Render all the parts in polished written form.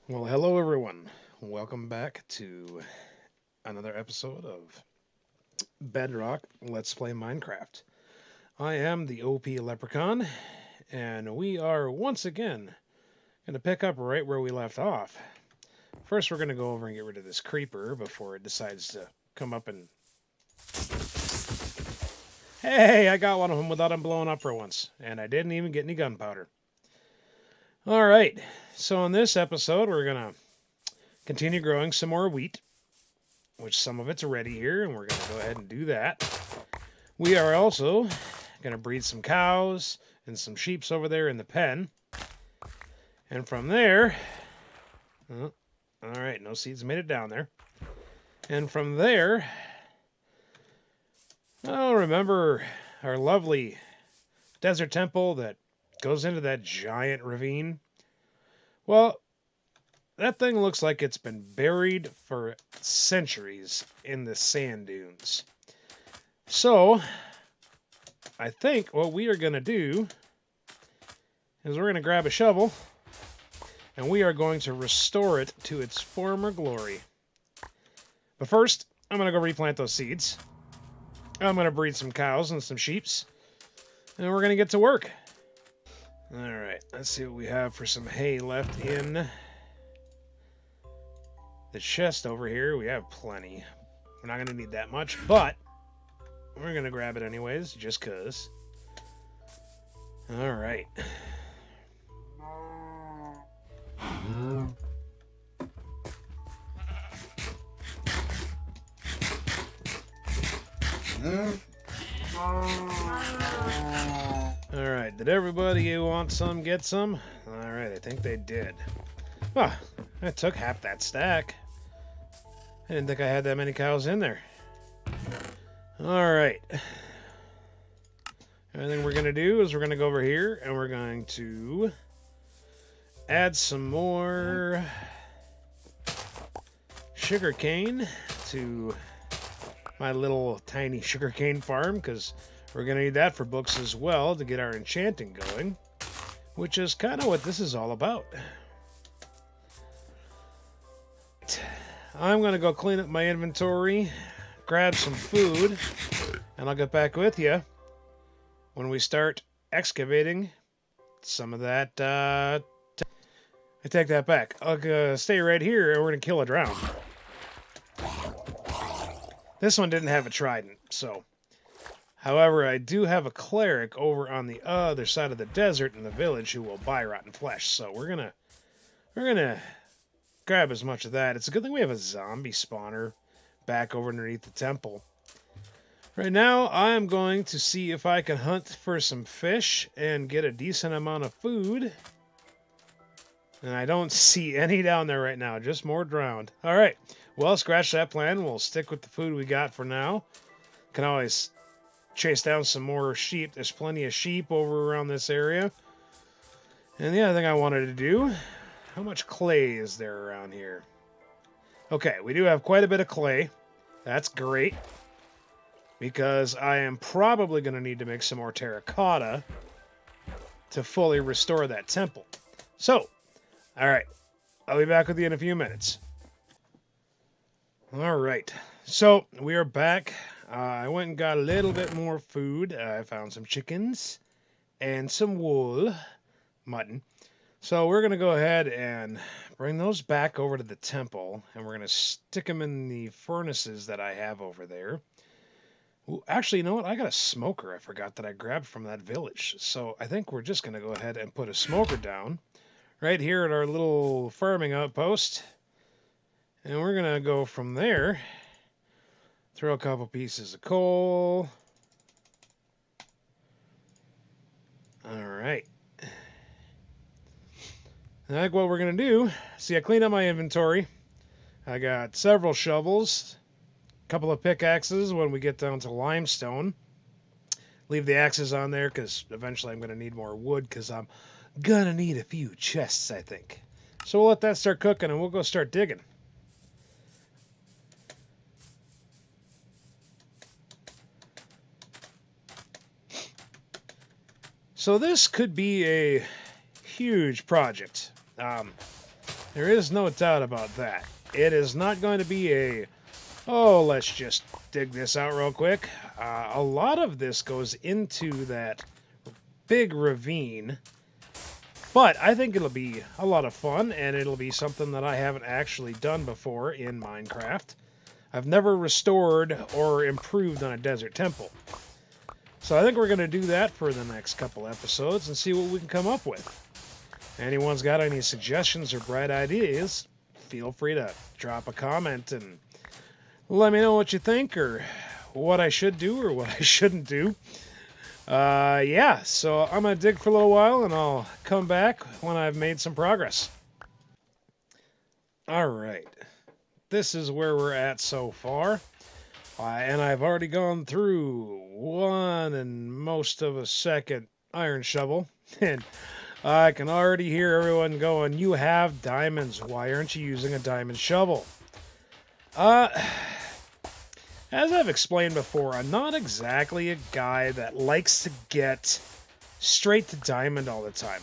Well, hello everyone. Welcome back to another episode of Bedrock Let's Play Minecraft. I am the OP Leprechaun, and we are once again going to pick up right where we left off. First, we're going to go over and get rid of this creeper before it decides to come up and. Hey, I got one of them without him blowing up for once, and I didn't even get any gunpowder. All right, so in this episode, we're going to continue growing some more wheat, which some of it's ready here, and we're going to go ahead and do that. We are also going to breed some cows and some sheeps over there in the pen. And from there, oh, all right, no seeds made it down there. And from there, oh, remember our lovely desert temple that goes into that giant ravine? Well, that thing looks like it's been buried for centuries in the sand dunes. So, I think what we are going to do is we're going to grab a shovel and we are going to restore it to its former glory. But first, I'm going to go replant those seeds. I'm going to breed some cows and some sheeps, and we're going to get to work. All right, let's see what we have for some hay left in the chest over here. We have plenty. We're not going to need that much, but we're going to grab it anyways, just because. All right. All right, did everybody who wants some get some? All right, I think they did. Ah, I took half that stack. I didn't think I had that many cows in there. All right. Everything we're going to do is we're going to go over here and we're going to add some more sugarcane to my little tiny sugarcane farm because we're going to need that for books as well to get our enchanting going, which is kind of what this is all about. I'm going to go clean up my inventory, grab some food, and I'll get back with you when we start excavating some of that. I take that back. I'll stay right here and we're going to kill a drown. This one didn't have a trident, so. However, I do have a cleric over on the other side of the desert in the village who will buy rotten flesh. So we're gonna grab as much of that. It's a good thing we have a zombie spawner back over underneath the temple. Right now, I'm going to see if I can hunt for some fish and get a decent amount of food. And I don't see any down there right now, just more drowned. All right, well, scratch that plan. We'll stick with the food we got for now. Can always chase down some more sheep. There's plenty of sheep over around this area. And the other thing I wanted to do, how much clay is there around here? Okay, we do have quite a bit of clay. That's great. Because I am probably going to need to make some more terracotta to fully restore that temple. So, all right, I'll be back with you in a few minutes. All right, so we are back. I went and got a little bit more food. I found some chickens and some wool, mutton. So we're going to go ahead and bring those back over to the temple, and we're going to stick them in the furnaces that I have over there. Ooh, actually, you know what? I got a smoker I forgot that I grabbed from that village. So I think we're just going to go ahead and put a smoker down right here at our little farming outpost. And we're going to go from there. Throw a couple pieces of coal. All right. I think what we're going to do, see, I cleaned up my inventory. I got several shovels, a couple of pickaxes when we get down to limestone. Leave the axes on there because eventually I'm going to need more wood because I'm going to need a few chests, I think. So we'll let that start cooking and we'll go start digging. So this could be a huge project. There is no doubt about that. It is not going to be a, oh, let's just dig this out real quick. A lot of this goes into that big ravine, but I think it'll be a lot of fun, and it'll be something that I haven't actually done before in Minecraft. I've never restored or improved on a desert temple. So I think we're going to do that for the next couple episodes and see what we can come up with. Anyone's got any suggestions or bright ideas, feel free to drop a comment and let me know what you think or what I should do or what I shouldn't do. Yeah, so I'm going to dig for a little while and I'll come back when I've made some progress. All right, this is where we're at so far. And I've already gone through 1 and most of a second iron shovel. And I can already hear everyone going, "You have diamonds. Why aren't you using a diamond shovel?" As I've explained before, I'm not exactly a guy that likes to get straight to diamond all the time.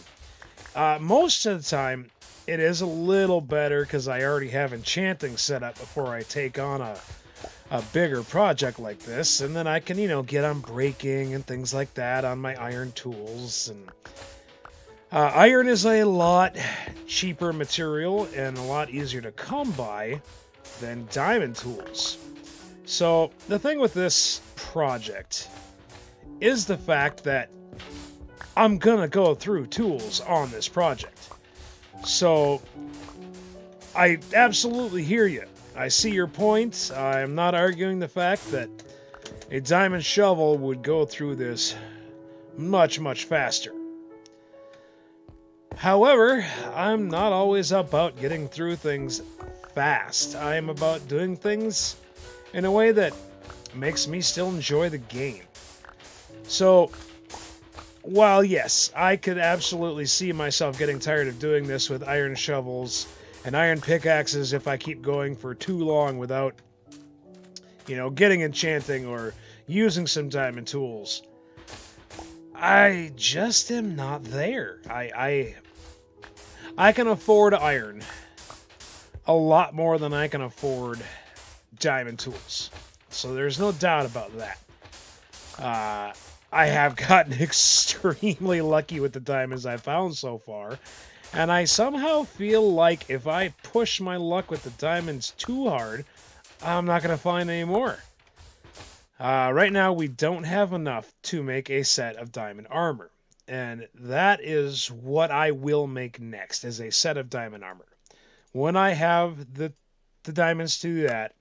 Most of the time, it is a little better because I already have enchanting set up before I take on a bigger project like this, and then I can, get on breaking and things like that on my iron tools. And iron is a lot cheaper material and a lot easier to come by than diamond tools. So the thing with this project is the fact that I'm gonna go through tools on this project. So I absolutely hear you. I see your point. I'm not arguing the fact that a diamond shovel would go through this much, much faster. However, I'm not always about getting through things fast. I'm about doing things in a way that makes me still enjoy the game. So, while yes, I could absolutely see myself getting tired of doing this with iron shovels and iron pickaxes if I keep going for too long without, getting enchanting or using some diamond tools. I just am not there. I can afford iron a lot more than I can afford diamond tools. So there's no doubt about that. I have gotten extremely lucky with the diamonds I've found so far. And I somehow feel like if I push my luck with the diamonds too hard, I'm not going to find any more. Right now, we don't have enough to make a set of diamond armor. And that is what I will make next, is a set of diamond armor. When I have the diamonds to do that,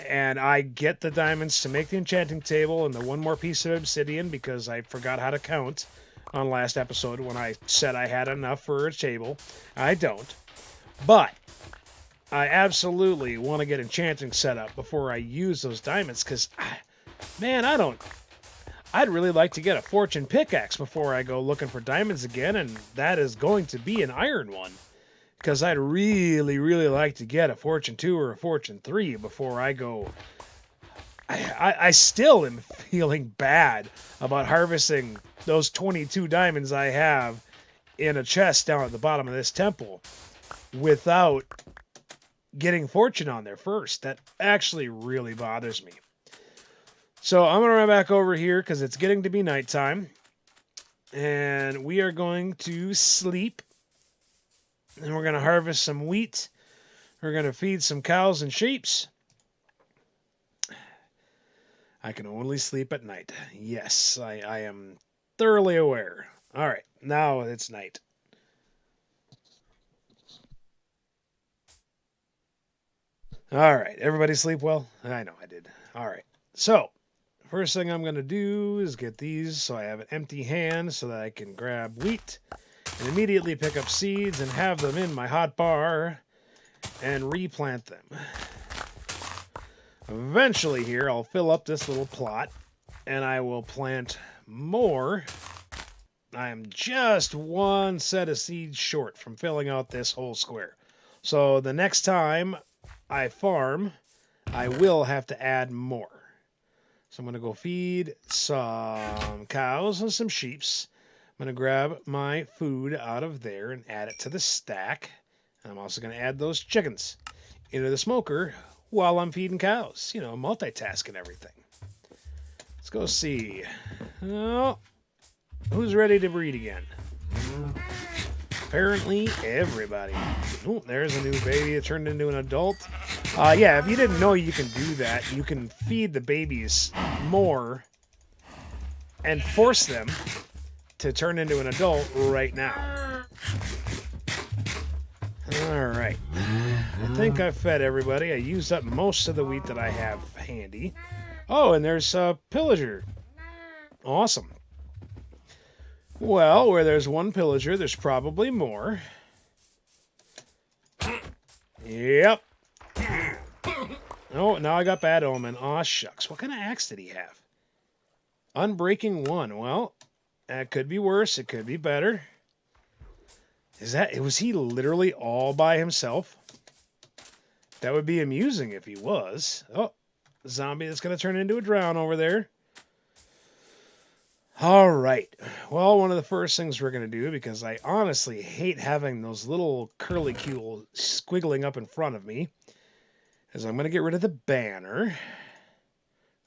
and I get the diamonds to make the enchanting table and the one more piece of obsidian because I forgot how to count on last episode when I said I had enough for a table. I don't. But I absolutely want to get enchanting set up before I use those diamonds because, man, I'd really like to get a fortune pickaxe before I go looking for diamonds again, and that is going to be an iron one. Because I'd really, really like to get a Fortune 2 or a Fortune 3 before I go. I still am feeling bad about harvesting those 22 diamonds I have in a chest down at the bottom of this temple without getting Fortune on there first. That actually really bothers me. So I'm going to run back over here because it's getting to be nighttime. And we are going to sleep. And we're going to harvest some wheat. We're going to feed some cows and sheeps. I can only sleep at night. Yes, I am thoroughly aware. All right, now it's night. All right, everybody sleep well? I know I did. All right, so first thing I'm going to do is get these so I have an empty hand so that I can grab wheat and immediately pick up seeds and have them in my hot bar and replant them. Eventually here, I'll fill up this little plot, and I will plant more. I am just one set of seeds short from filling out this whole square. So the next time I farm, I will have to add more. So I'm going to go feed some cows and some sheeps. I'm going to grab my food out of there and add it to the stack. I'm also going to add those chickens into the smoker while I'm feeding cows. You know, multitasking everything. Let's go see. Oh, who's ready to breed again? Apparently everybody. Oh, there's a new baby that turned into an adult. Yeah, if you didn't know you can do that, you can feed the babies more and force them to turn into an adult right now. Alright. I think I've fed everybody. I used up most of the wheat that I have handy. Oh, and there's a pillager. Awesome. Well, where there's one pillager, there's probably more. Yep. Oh, now I got Bad Omen. Aw, shucks. What kind of axe did he have? Unbreaking 1. Well, that could be worse. It could be better. Was he literally all by himself? That would be amusing if he was. Oh, zombie that's going to turn into a drown over there. All right. Well, one of the first things we're going to do, because I honestly hate having those little curlicue squiggling up in front of me, is I'm going to get rid of the banner. I'm going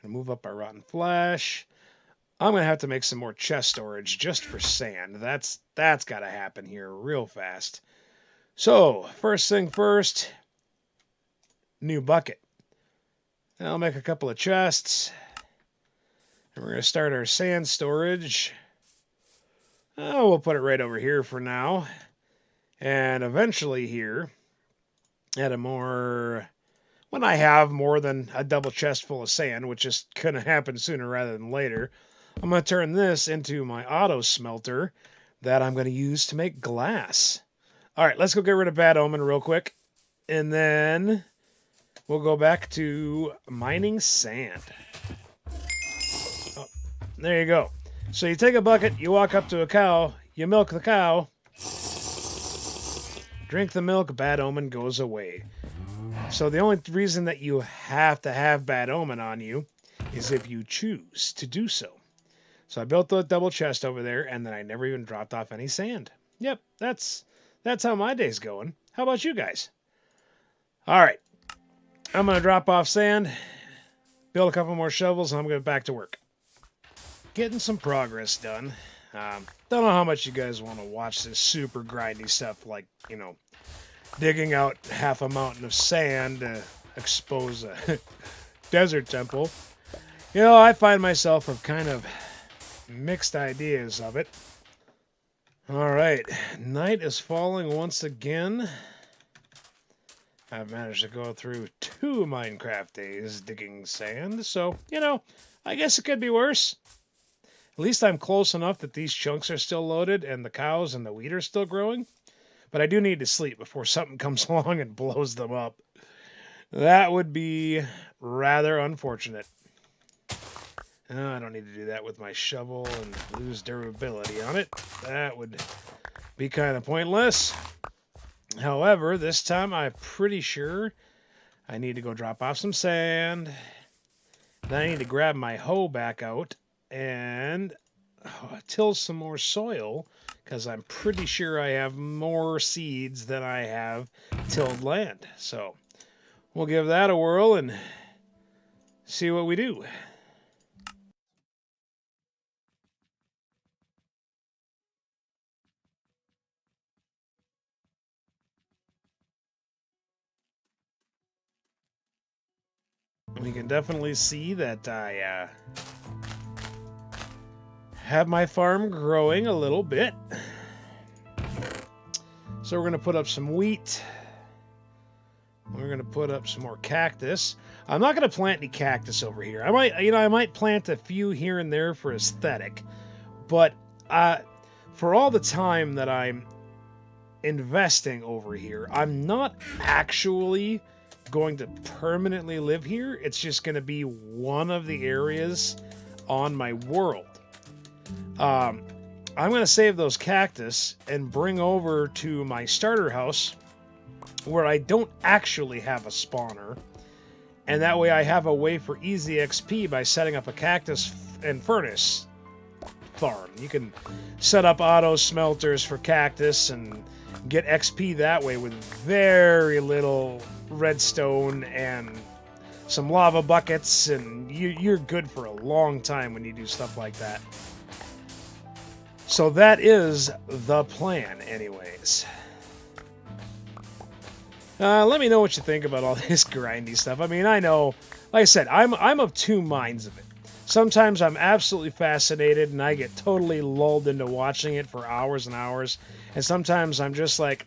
to move up our rotten flesh. I'm going to have to make some more chest storage just for sand. That's got to happen here real fast. So, first thing first, new bucket. I'll make a couple of chests. And we're going to start our sand storage. Oh, we'll put it right over here for now. And eventually here, when I have more than a double chest full of sand, which is going to happen sooner rather than later, I'm going to turn this into my auto smelter that I'm going to use to make glass. All right, let's go get rid of Bad Omen real quick. And then we'll go back to mining sand. Oh, there you go. So you take a bucket, you walk up to a cow, you milk the cow, drink the milk, Bad Omen goes away. So the only reason that you have to have Bad Omen on you is if you choose to do so. So I built the double chest over there, and then I never even dropped off any sand. Yep, that's how my day's going. How about you guys? All right, I'm going to drop off sand, build a couple more shovels, and I'm going to get back to work. Getting some progress done. Don't know how much you guys want to watch this super grindy stuff, like, you know, digging out half a mountain of sand to expose a desert temple. You know, I find myself with kind of mixed ideas of it. All right, night is falling once again. I've managed to go through 2 Minecraft days digging sand, so, you know, I guess it could be worse. At least I'm close enough that these chunks are still loaded and the cows and the wheat are still growing. But I do need to sleep before something comes along and blows them up. That would be rather unfortunate. I don't need to do that with my shovel and lose durability on it. That would be kind of pointless. However, this time I'm pretty sure I need to go drop off some sand. Then I need to grab my hoe back out and till some more soil, because I'm pretty sure I have more seeds than I have tilled land. So we'll give that a whirl and see what we do. We can definitely see that I have my farm growing a little bit. So we're going to put up some wheat. We're going to put up some more cactus. I'm not going to plant any cactus over here. I might plant a few here and there for aesthetic, but for all the time that I'm investing over here, I'm not actually going to permanently live here. It's just going to be one of the areas on my world. I'm going to save those cactus and bring over to my starter house where I don't actually have a spawner. And that way I have a way for easy XP by setting up a cactus and furnace. farm. You can set up auto smelters for cactus and get XP that way with very little redstone and some lava buckets, and you're good for a long time when you do stuff like that. So that is the plan, anyways. Let me know what you think about all this grindy stuff. I mean, I know, like I said, I'm of two minds of it. Sometimes I'm absolutely fascinated and I get totally lulled into watching it for hours and hours. And sometimes I'm just like,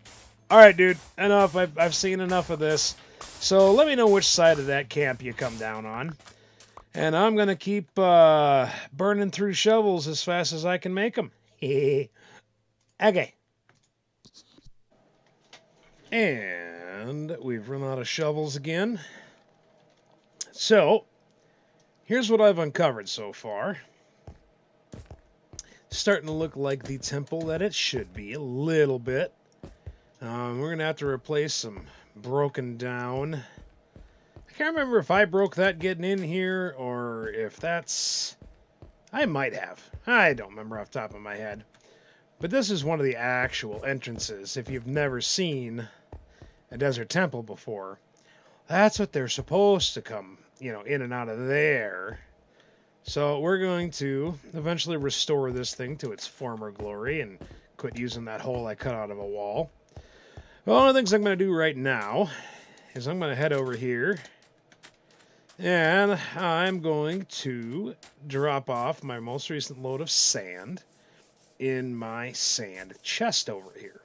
all right, dude, enough. I've seen enough of this. So let me know which side of that camp you come down on. And I'm going to keep burning through shovels as fast as I can make them. Okay. And we've run out of shovels again. So, here's what I've uncovered so far. Starting to look like the temple that it should be a little bit. We're going to have to replace some broken down. I can't remember if I broke that getting in here or if that's... I might have. I don't remember off the top of my head. But this is one of the actual entrances. If you've never seen a desert temple before, that's what they're supposed to come, in and out of there. So we're going to eventually restore this thing to its former glory and quit using that hole I cut out of a wall. Well, one of the things I'm going to do right now is I'm going to head over here and I'm going to drop off my most recent load of sand in my sand chest over here.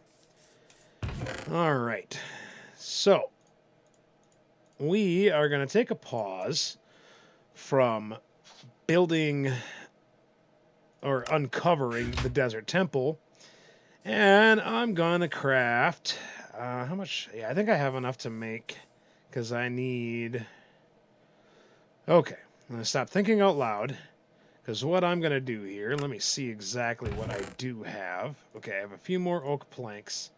All right. So we are going to take a pause from building or uncovering the desert temple, and I'm going to craft, how much? Yeah, I think I have enough to make, because I need, okay, I'm going to stop thinking out loud, because what I'm going to do here, let me see exactly what I do have. Okay, I have a few more oak planks.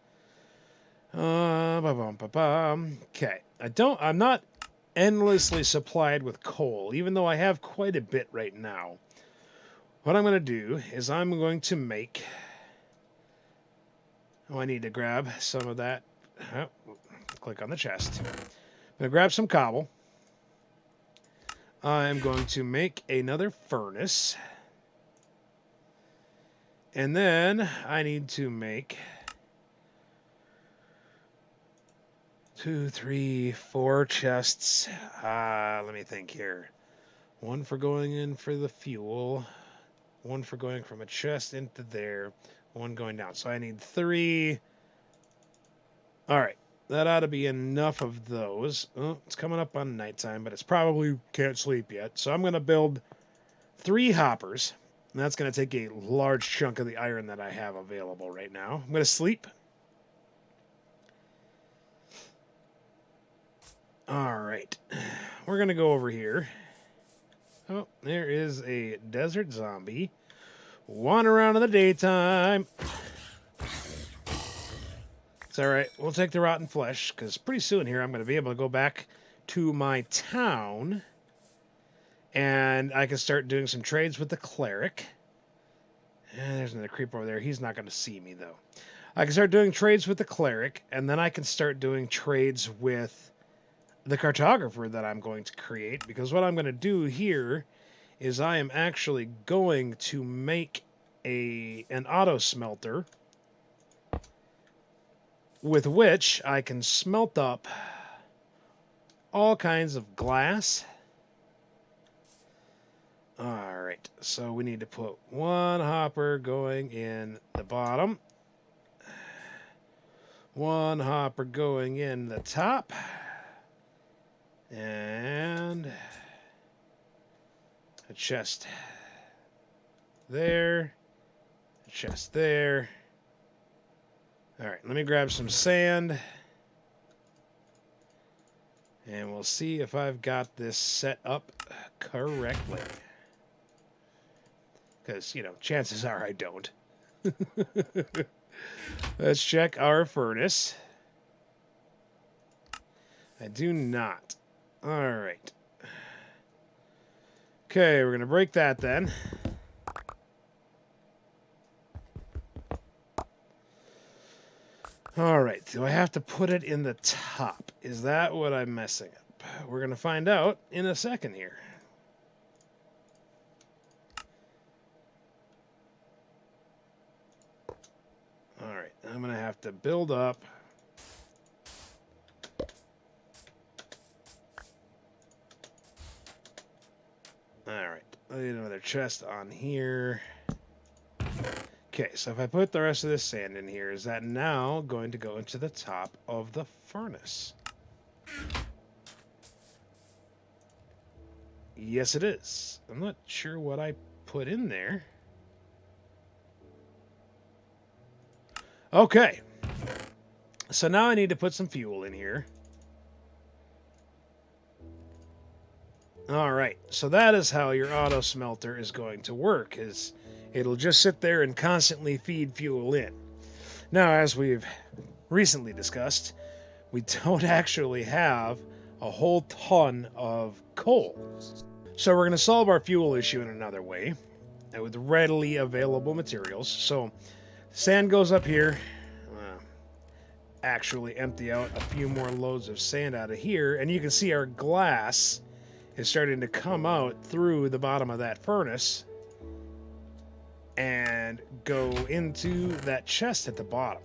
Okay, I'm not endlessly supplied with coal, even though I have quite a bit right now. What I'm going to do is I'm going to make... Oh, I need to grab some of that. Oh, click on the chest. I'm going to grab some cobble. I'm going to make another furnace. And then I need to make 2, 3, 4 chests. Let me think here. One for going in for the fuel. One for going from a chest into there. One going down. So I need 3. All right. That ought to be enough of those. Oh, it's coming up on nighttime, but it's probably can't sleep yet. So I'm going to build 3 hoppers. And that's going to take a large chunk of the iron that I have available right now. I'm going to sleep. All right. We're going to go over here. Oh, there is a desert zombie. Wander around in the daytime. It's all right. We'll take the rotten flesh, because pretty soon here I'm going to be able to go back to my town, and I can start doing some trades with the cleric. And there's another creeper over there. He's not going to see me, though. I can start doing trades with the cleric, and then I can start doing trades with the cartographer that I'm going to create, because what I'm going to do here is I am actually going to make an auto smelter with which I can smelt up all kinds of glass. All right, so we need to put 1 hopper going in the bottom, 1 hopper going in the top, and a chest there, a chest there. All right, let me grab some sand, and we'll see if I've got this set up correctly. Because, chances are I don't. Let's check our furnace. I do not. All right. Okay, we're going to break that then. All right, do I have to put it in the top? Is that what I'm messing up? We're going to find out in a second here. All right, I'm going to have to build up. All right, I'll get another chest on here. Okay, so if I put the rest of this sand in here, is that now going to go into the top of the furnace? Yes, it is. I'm not sure what I put in there. Okay. So now I need to put some fuel in here. All right. So that is how your auto smelter is going to work, is it'll just sit there and constantly feed fuel in. Now, as we've recently discussed, we don't actually have a whole ton of coal. So we're going to solve our fuel issue in another way with readily available materials. So sand goes up here. Actually empty out a few more loads of sand out of here, and you can see our glass is starting to come out through the bottom of that furnace and go into that chest at the bottom.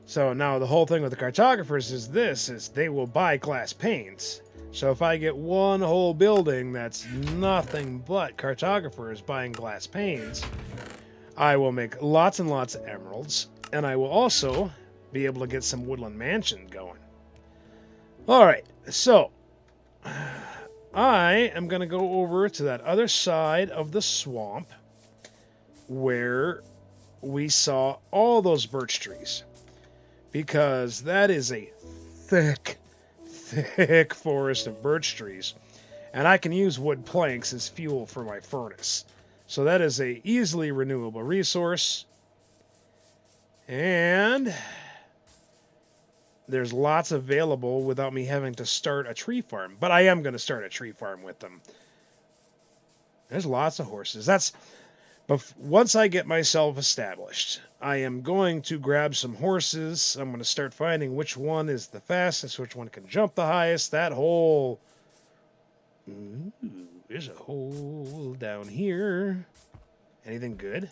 So now the whole thing with the cartographers is they will buy glass panes. So if I get one whole building that's nothing but cartographers buying glass panes, I will make lots and lots of emeralds, and I will also be able to get some woodland mansion going. All right, so I am going to go over to that other side of the swamp where we saw all those birch trees, because that is a thick, thick forest of birch trees, and I can use wood planks as fuel for my furnace. So that is a easily renewable resource, and there's lots available without me having to start a tree farm. But I am going to start a tree farm with them. There's lots of horses. But once I get myself established, I am going to grab some horses. I'm going to start finding which one is the fastest, which one can jump the highest. That hole. Ooh, there's a hole down here. Anything good?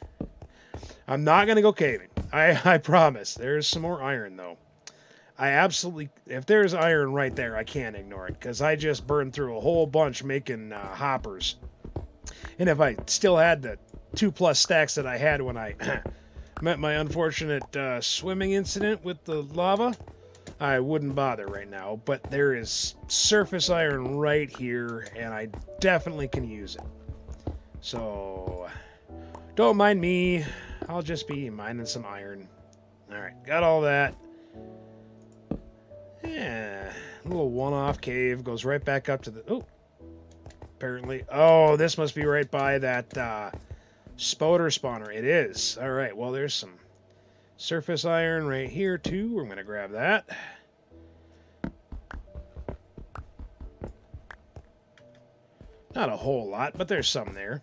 I'm not going to go caving. I promise. There's some more iron, though. If there's iron right there, I can't ignore it, because I just burned through a whole bunch making hoppers. And if I still had the 2+ stacks that I had when I met my unfortunate swimming incident with the lava, I wouldn't bother right now. But there is surface iron right here, and I definitely can use it. So don't mind me. I'll just be mining some iron. All right, got all that. Yeah, a little one-off cave goes right back up to the... Oh, apparently. Oh, this must be right by that spoder spawner. It is. All right, well, there's some surface iron right here, too. We're going to grab that. Not a whole lot, but there's some there.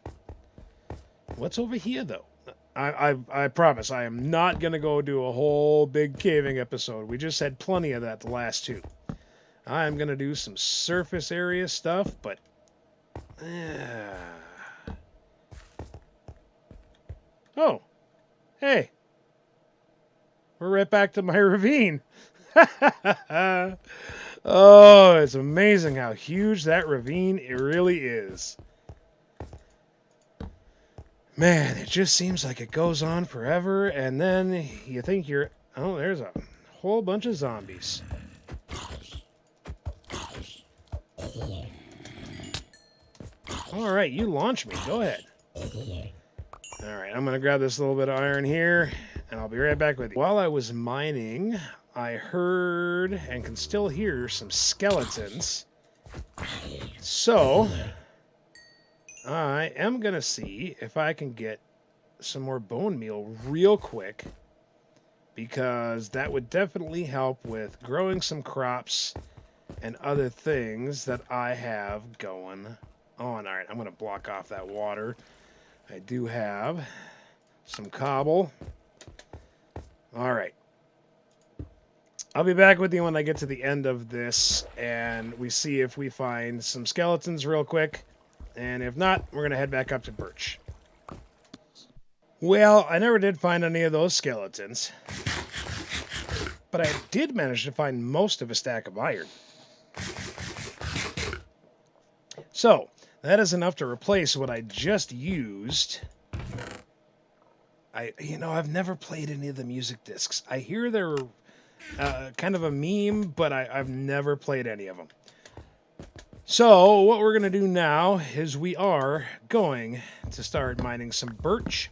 What's over here, though? I promise I am not going to go do a whole big caving episode. We just had plenty of that the last two. I'm going to do some surface area stuff, but... Oh, hey. We're right back to my ravine. Oh, it's amazing how huge that ravine it really is. Man, it just seems like it goes on forever, and then you think you're... Oh, there's a whole bunch of zombies. All right, you launch me. Go ahead. All right, I'm going to grab this little bit of iron here, and I'll be right back with you. While I was mining, I heard and can still hear some skeletons. So I am going to see if I can get some more bone meal real quick, because that would definitely help with growing some crops and other things that I have going on. All right, I'm going to block off that water. I do have some cobble. All right, I'll be back with you when I get to the end of this and we see if we find some skeletons real quick. And if not, we're going to head back up to Birch. Well, I never did find any of those skeletons. But I did manage to find most of a stack of iron. So, that is enough to replace what I just used. I've never played any of the music discs. I hear they're kind of a meme, but I've never played any of them. So, what we're going to do now is we are going to start mining some birch.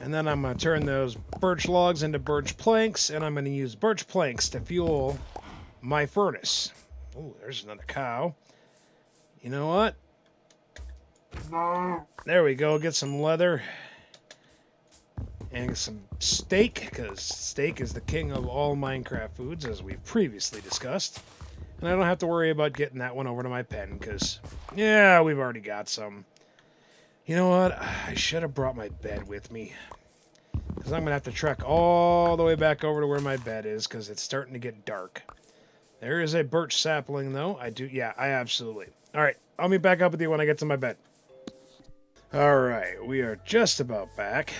And then I'm going to turn those birch logs into birch planks, and I'm going to use birch planks to fuel my furnace. Oh, there's another cow. You know what? There we go. Get some leather. And some steak, because steak is the king of all Minecraft foods, as we previously discussed. And I don't have to worry about getting that one over to my pen, because, yeah, we've already got some. You know what? I should have brought my bed with me. Because I'm going to have to trek all the way back over to where my bed is, because it's starting to get dark. There is a birch sapling, though. I absolutely. All right, I'll meet back up with you when I get to my bed. All right, we are just about back.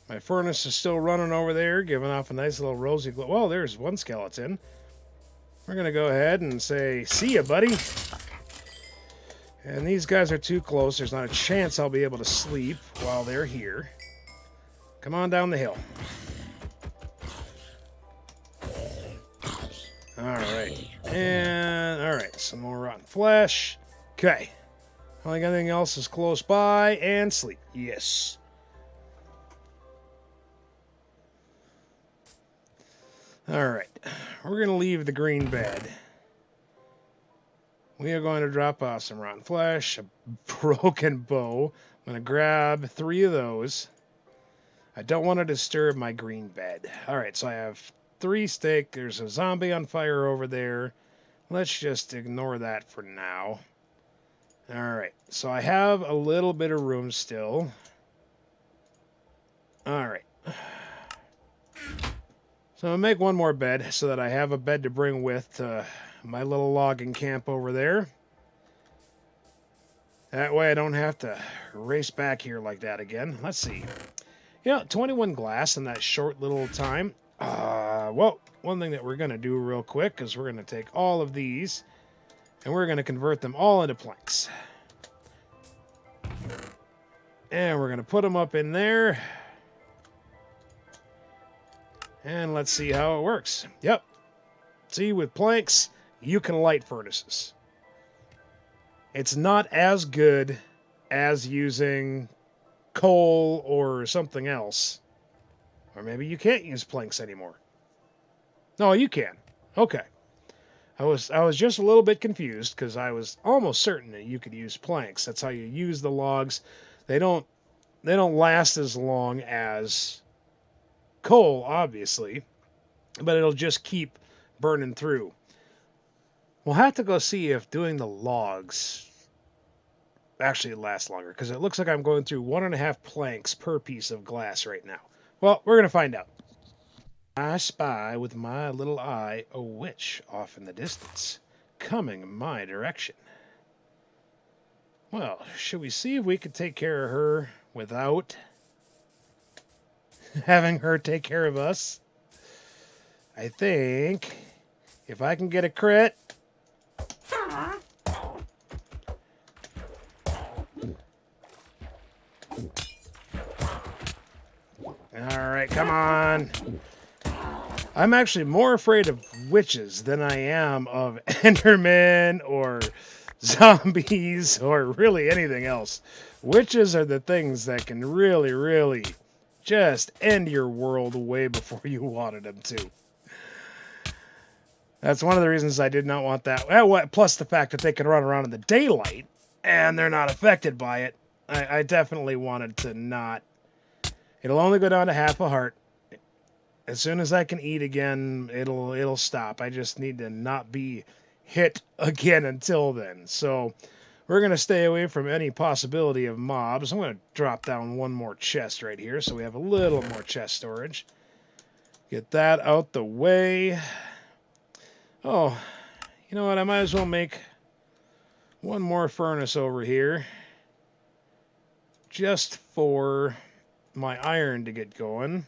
My furnace is still running over there, giving off a nice little rosy glow. Well, there's one skeleton. We're going to go ahead and say, see ya, buddy. And these guys are too close. There's not a chance I'll be able to sleep while they're here. Come on down the hill. Alright. And, alright, some more rotten flesh. Okay. I think anything else is close by. And sleep. Yes. Alright. We're going to leave the green bed. We are going to drop off some rotten flesh, a broken bow. I'm going to grab 3 of those. I don't want to disturb my green bed. Alright, so I have 3 steak. There's a zombie on fire over there. Let's just ignore that for now. Alright, so I have a little bit of room still. Alright. So I'll make one more bed so that I have a bed to bring with my little logging camp over there. That way I don't have to race back here like that again. Let's see. 21 glass in that short little time. Well, one thing that we're going to do real quick is we're going to take all of these and we're going to convert them all into planks. And we're going to put them up in there. And let's see how it works. Yep. See, with planks, you can light furnaces. It's not as good as using coal or something else. Or maybe you can't use planks anymore. No, you can. Okay. I was just a little bit confused because I was almost certain that you could use planks. That's how you use the logs. They don't last as long as coal, obviously, but it'll just keep burning through. We'll have to go see if doing the logs actually lasts longer, because it looks like I'm going through 1.5 planks per piece of glass right now. Well, we're going to find out. I spy with my little eye a witch off in the distance, coming my direction. Well, should we see if we could take care of her without having her take care of us? I think if I can get a crit. Alright, come on. I'm actually more afraid of witches than I am of Endermen or zombies or really anything else. Witches are the things that can really, really just end your world way before you wanted them to. That's one of the reasons I did not want that. Plus the fact that they can run around in the daylight and they're not affected by it. I definitely wanted to not. It'll only go down to half a heart. As soon as I can eat again, it'll stop. I just need to not be hit again until then. So we're going to stay away from any possibility of mobs. I'm going to drop down one more chest right here so we have a little more chest storage. Get that out the way. Oh, you know what? I might as well make one more furnace over here just for my iron to get going.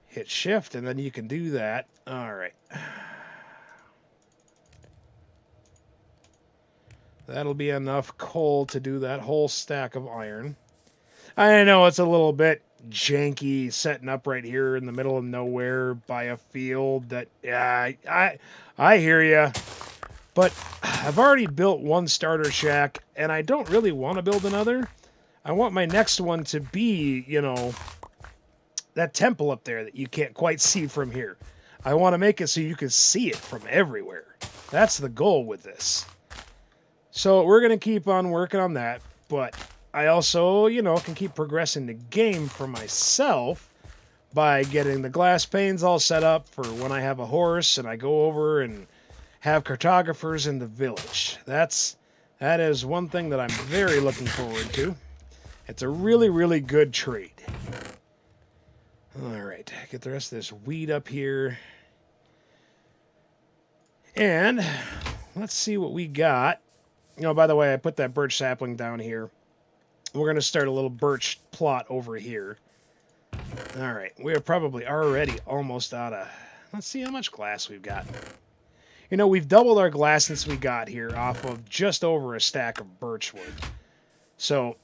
Hit shift and then you can do that. All right. That'll be enough coal to do that whole stack of iron. I know it's a little bit janky setting up right here in the middle of nowhere by a field that, yeah, I hear you. But I've already built one starter shack and I don't really want to build another. I want my next one to be, you know, that temple up there that you can't quite see from here. I want to make it so you can see it from everywhere. That's the goal with this. So we're going to keep on working on that, but I also, you know, can keep progressing the game for myself by getting the glass panes all set up for when I have a horse and I go over and have cartographers in the village. That is one thing that I'm very looking forward to. It's a really, really good trade. All right, get the rest of this weed up here. And let's see what we got. Oh, by the way, I put that birch sapling down here. We're going to start a little birch plot over here. All right, we're probably already almost out of... Let's see how much glass we've got. You know, we've doubled our glass since we got here off of just over a stack of birch wood. So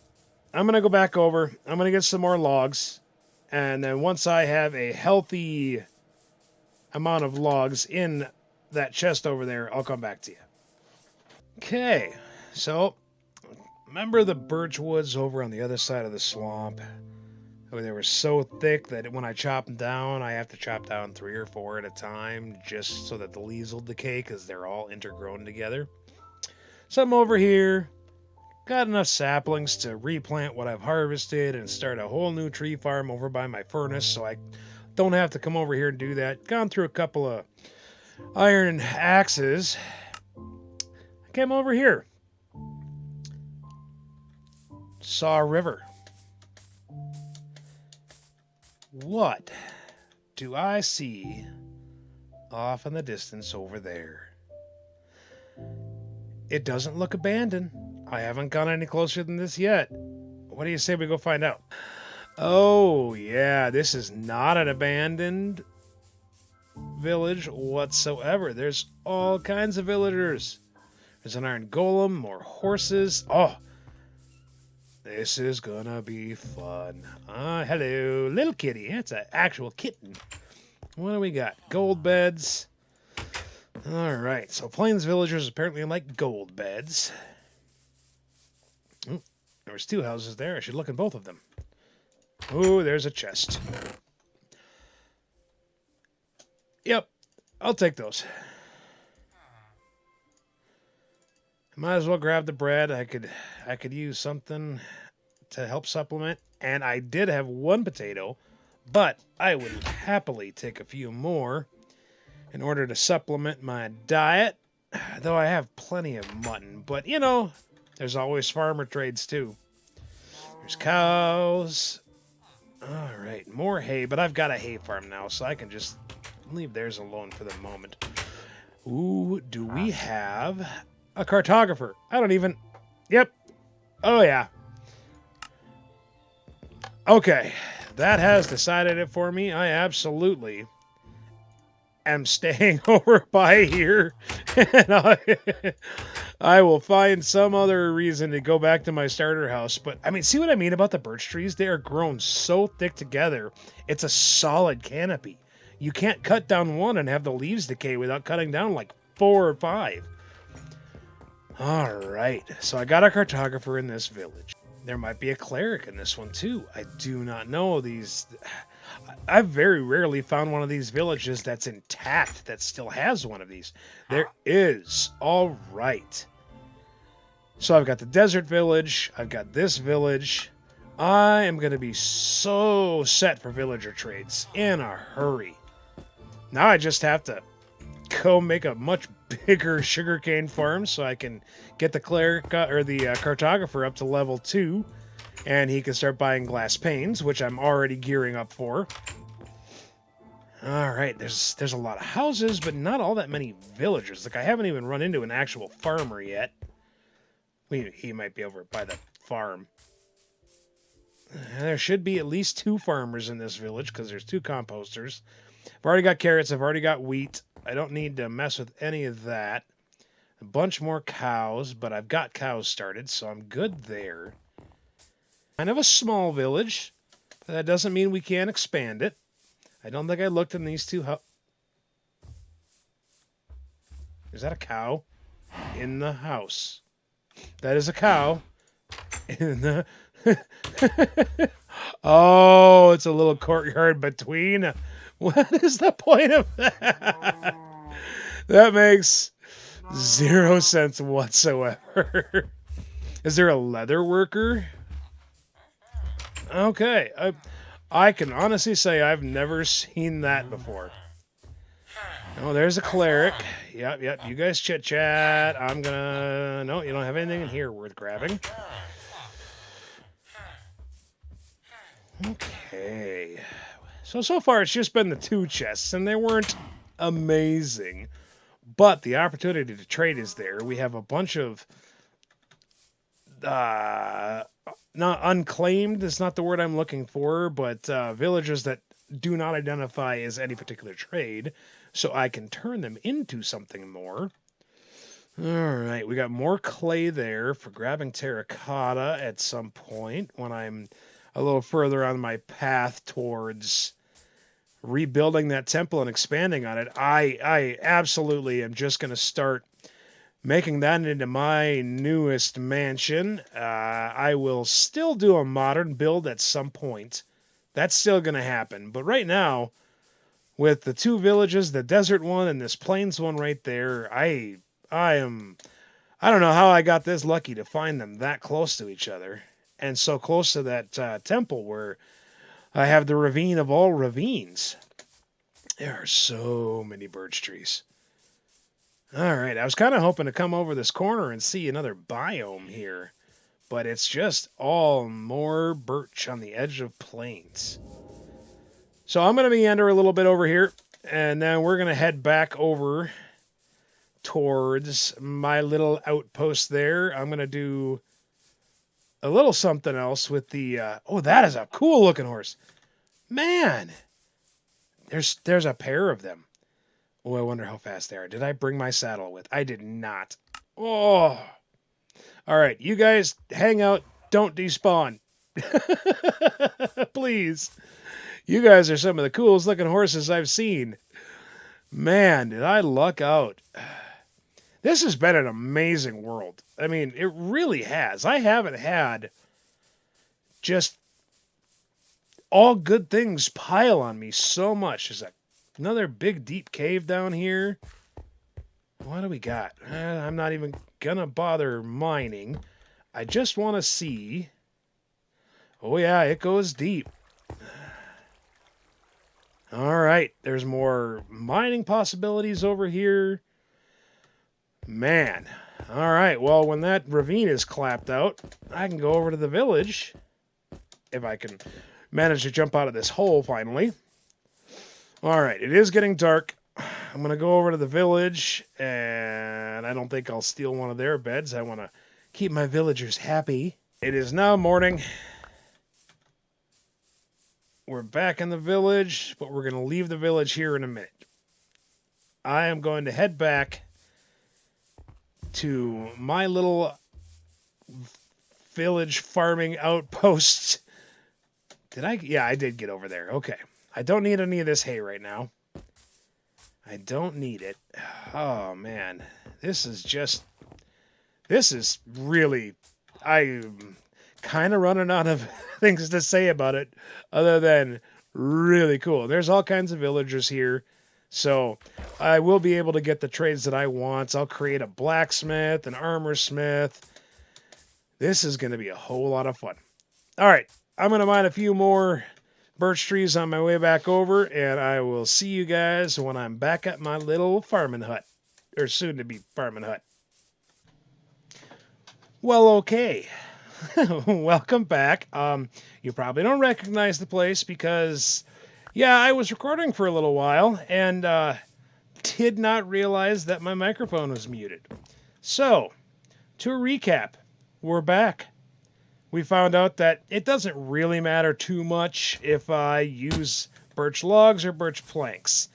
I'm going to go back over. I'm going to get some more logs. And then once I have a healthy amount of logs in that chest over there, I'll come back to you. Okay, so remember the birch woods over on the other side of the swamp? Oh, they were so thick that when I chop them down, I have to chop down 3 or 4 at a time just so that the leaves will decay because they're all intergrown together. So I'm over here, got enough saplings to replant what I've harvested and start a whole new tree farm over by my furnace so I don't have to come over here and do that. Gone through a couple of iron axes. I came over here. Saw a river. What do I see off in the distance over there? It doesn't look abandoned. I haven't gone any closer than this yet. What do you say we go find out? Oh, yeah, this is not an abandoned village whatsoever. There's all kinds of villagers. There's an iron golem, more horses. Oh, this is gonna be fun. Hello, little kitty. That's an actual kitten. What do we got? Gold beds. All right, so Plains villagers apparently like gold beds. Oh, there was 2 houses there. I should look in both of them. Oh, there's a chest. Yep, I'll take those. Might as well grab the bread. I could use something to help supplement. And I did have 1 potato, but I would happily take a few more in order to supplement my diet. Though I have plenty of mutton, but you know, there's always farmer trades too. There's cows. All right, more hay, but I've got a hay farm now, so I can just leave theirs alone for the moment. Ooh, do we have a cartographer? I don't even... Yep. Oh, yeah. Okay, that has decided it for me. I absolutely am staying over by here, and I will find some other reason to go back to my starter house. But, I mean, see what I mean about the birch trees? They are grown so thick together, it's a solid canopy. You can't cut down one and have the leaves decay without cutting down like 4 or 5. All right, so I got a cartographer in this village. There might be a cleric in this one too. I do not know these. I've very rarely found one of these villages that's intact that still has one of these. There is. All right. So I've got the desert village. I've got this village. I am going to be so set for villager trades in a hurry. Now I just have to go make a much bigger sugarcane farm so I can get the cleric or the cartographer up to level 2, and he can start buying glass panes, which I'm already gearing up for. All right, there's a lot of houses, but not all that many villagers. Like I haven't even run into an actual farmer yet. He might be over by the farm. There should be at least 2 farmers in this village because there's 2 composters. I've already got carrots. I've already got wheat. I don't need to mess with any of that. A bunch more cows, but I've got cows started, so I'm good there. Kind of a small village, but that doesn't mean we can't expand it. I don't think I looked in these 2 Is that a cow? In the house. That is a cow. In the... Oh, it's a little courtyard between. What is the point of that? That makes 0 sense whatsoever. Is there a leather worker? Okay. I can honestly say I've never seen that before. Oh, there's a cleric. Yep. You guys chit-chat. I'm gonna... No, you don't have anything in here worth grabbing. Okay. So far it's just been the 2 chests, and they weren't amazing. But the opportunity to trade is there. We have a bunch of... not unclaimed is not the word I'm looking for, but villagers that do not identify as any particular trade, so I can turn them into something more. All right, we got more clay there for grabbing terracotta at some point when I'm a little further on my path towards rebuilding that temple and expanding on it. I absolutely am just going to start making that into my newest mansion. I will still do a modern build at some point. That's still going to happen. But right now, with the 2 villages, the desert one and this plains one right there, I don't know how I got this lucky to find them that close to each other. And so close to that temple where I have the ravine of all ravines. There are so many birch trees. All right, I was kind of hoping to come over this corner and see another biome here, but it's just all more birch on the edge of plains. So I'm going to meander a little bit over here, and then we're going to head back over towards my little outpost there. I'm going to do a little something else with the... oh, that is a cool-looking horse. Man, there's a pair of them. Oh, I wonder how fast they are. Did I bring my saddle with? I did not. Oh. All right, you guys hang out. Don't despawn. Please. You guys are some of the coolest looking horses I've seen. Man, did I luck out. This has been an amazing world. I mean, it really has. I haven't had just all good things pile on me so much. There's another big, deep cave down here. What do we got? I'm not even going to bother mining. I just want to see. Oh, yeah, it goes deep. All right, there's more mining possibilities over here. Man. All right, well, when that ravine is clapped out, I can go over to the village. If I can manage to jump out of this hole finally. All right, it is getting dark. I'm going to go over to the village, and I don't think I'll steal one of their beds. I want to keep my villagers happy. It is now morning. We're back in the village, but we're going to leave the village here in a minute. I am going to head back to my little village farming outpost. Did I? Yeah, I did get over there. Okay. I don't need any of this hay right now. I don't need it. Oh, man. This is really... I'm kind of running out of things to say about it other than really cool. There's all kinds of villagers here, so I will be able to get the trades that I want. I'll create a blacksmith, an armor smith. This is going to be a whole lot of fun. All right, I'm going to mine a few more birch trees on my way back over, and I will see you guys when I'm back at my little farming hut, or soon-to-be farming hut. Well, okay. Welcome back. You probably don't recognize the place because Yeah, I was recording for a little while and did not realize that my microphone was muted. So, to recap, we're back. We found out that it doesn't really matter too much if I use birch logs or birch planks.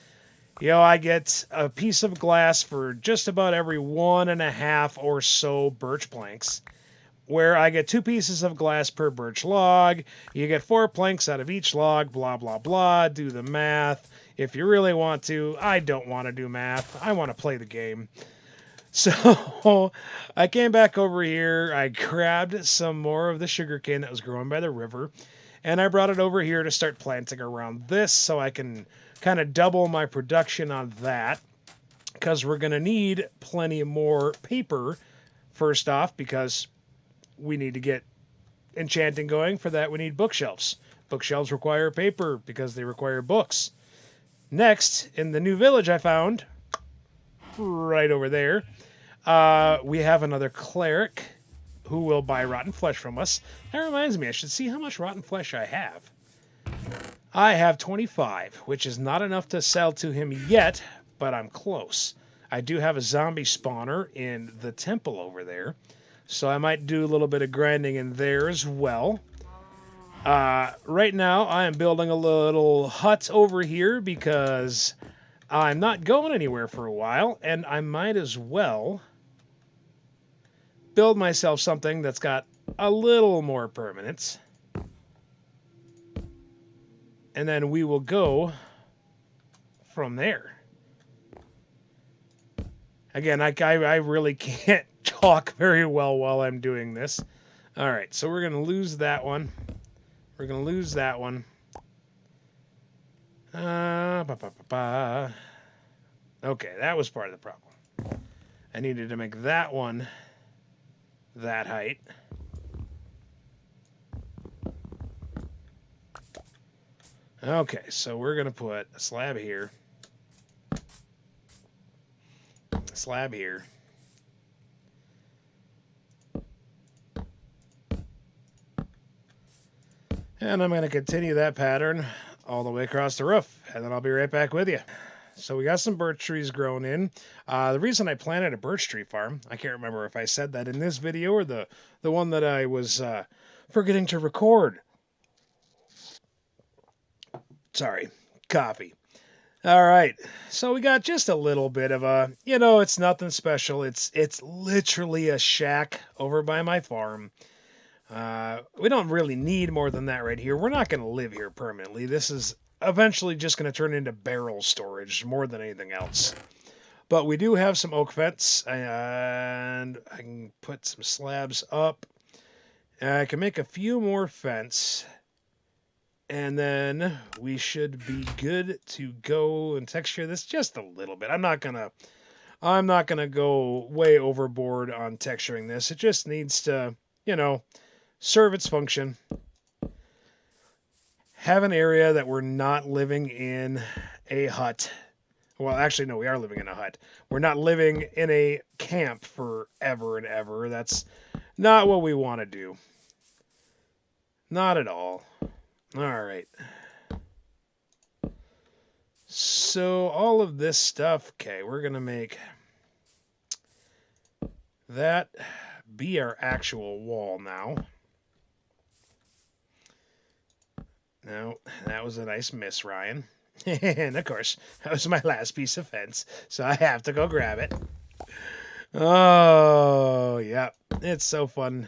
I get a piece of glass for just about every 1.5 or so birch planks, where I get 2 pieces of glass per birch log. You get 4 planks out of each log, blah, blah, blah. Do the math. If you really want to, I don't want to do math. I want to play the game. So I came back over here. I grabbed some more of the sugarcane that was growing by the river, and I brought it over here to start planting around this so I can kind of double my production on that, because we're going to need plenty more paper first off, because we need to get enchanting going. For that, we need bookshelves. Bookshelves require paper because they require books. Next, in the new village I found, right over there, we have another cleric who will buy rotten flesh from us. That reminds me, I should see how much rotten flesh I have. I have 25, which is not enough to sell to him yet, but I'm close. I do have a zombie spawner in the temple over there, so I might do a little bit of grinding in there as well. Right now, I am building a little hut over here because I'm not going anywhere for a while, and I might as well build myself something that's got a little more permanence. And then we will go from there. Again, I really can't talk very well while I'm doing this. All right, so we're going to lose that one. We're going to lose that one. Okay, that was part of the problem. I needed to make that one that height. Okay, so we're going to put a slab here. A slab here. And I'm going to continue that pattern all the way across the roof, and then I'll be right back with you. So we got some birch trees grown in. The reason I planted a birch tree farm, I can't remember if I said that in this video or the one that I was forgetting to record. Sorry, coffee. All right, so we got just a little bit of a, it's nothing special. It's literally a shack over by my farm. We don't really need more than that right here. We're not going to live here permanently. This is eventually just going to turn into barrel storage more than anything else. But we do have some oak fence, and I can put some slabs up. I can make a few more fence, and then we should be good to go and texture this just a little bit. I'm not gonna go way overboard on texturing this. It just needs to, serve its function. Have an area that we're not living in a hut. Well, actually, no, we are living in a hut. We're not living in a camp forever and ever. That's not what we want to do. Not at all. All right. So all of this stuff, okay, we're going to make that be our actual wall now. Now, that was a nice miss, Ryan. And of course, that was my last piece of fence, so I have to go grab it. Oh, yeah, it's so fun.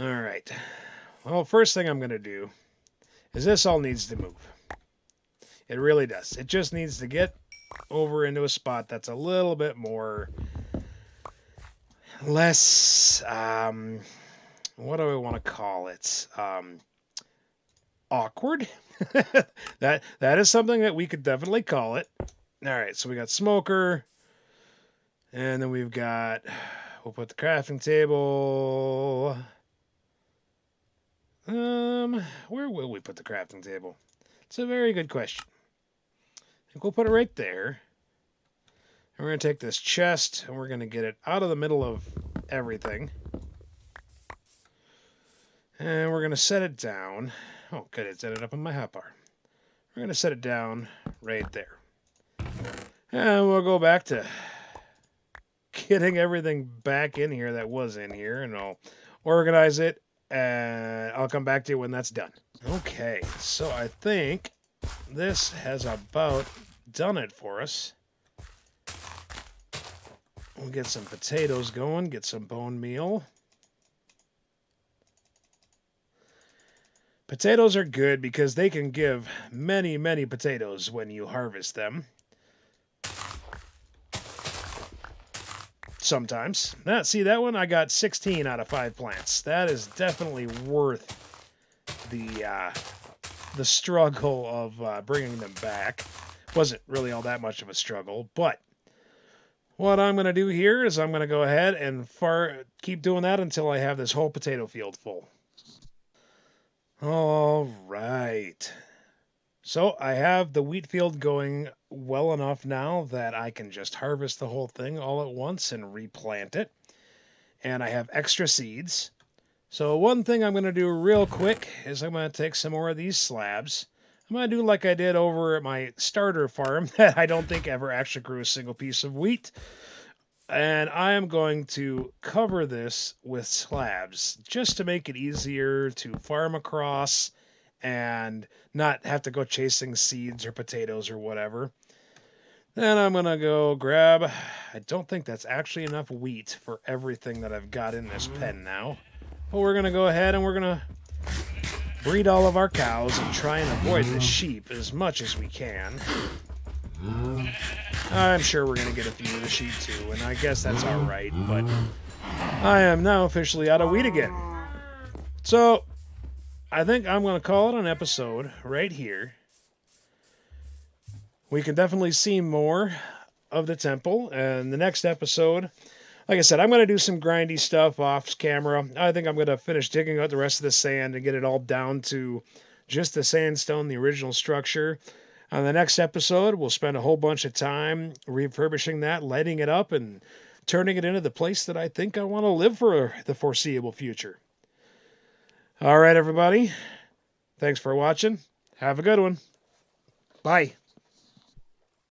All right. Well, first thing I'm going to do is this all needs to move. It really does. It just needs to get over into a spot that's a little bit more, less, what do I want to call it? Awkward. that is something that we could definitely call it. All right, so we got smoker, and then we've got, we'll put the crafting table. Where will we put the crafting table? It's a very good question. I think we'll put it right there. And we're going to take this chest, and we're going to get it out of the middle of everything. And we're going to set it down. Oh, good, it's ended up in my hotbar. we're going to set it down right there. And we'll go back to getting everything back in here that was in here, and I'll organize it, and I'll come back to you when that's done. Okay, so I think this has about done it for us. We'll get some potatoes going, get some bone meal. Potatoes are good because they can give many, many potatoes when you harvest them. Sometimes. Now, see that one? I got 16 out of 5 plants. That is definitely worth the struggle of bringing them back. Wasn't really all that much of a struggle, but what I'm going to do here is I'm going to go ahead and keep doing that until I have this whole potato field full. All right. So I have the wheat field going well enough now that I can just harvest the whole thing all at once and replant it. And I have extra seeds. So one thing I'm going to do real quick is I'm going to take some more of these slabs. I'm going to do like I did over at my starter farm that I don't think ever actually grew a single piece of wheat. And I am going to cover this with slabs just to make it easier to farm across and not have to go chasing seeds or potatoes or whatever. Then I'm going to go grab, I don't think that's actually enough wheat for everything that I've got in this pen now. But we're going to go ahead and we're going to breed all of our cows and try and avoid the sheep as much as we can. I'm sure we're going to get a few of the sheep too, and I guess that's alright, but I am now officially out of wheat again. So, I think I'm going to call it an episode right here. We can definitely see more of the temple, and the next episode, like I said, I'm going to do some grindy stuff off camera. I think I'm going to finish digging out the rest of the sand and get it all down to just the sandstone, the original structure. On the next episode, we'll spend a whole bunch of time refurbishing that, lighting it up, and turning it into the place that I think I want to live for the foreseeable future. All right, everybody. Thanks for watching. Have a good one. Bye.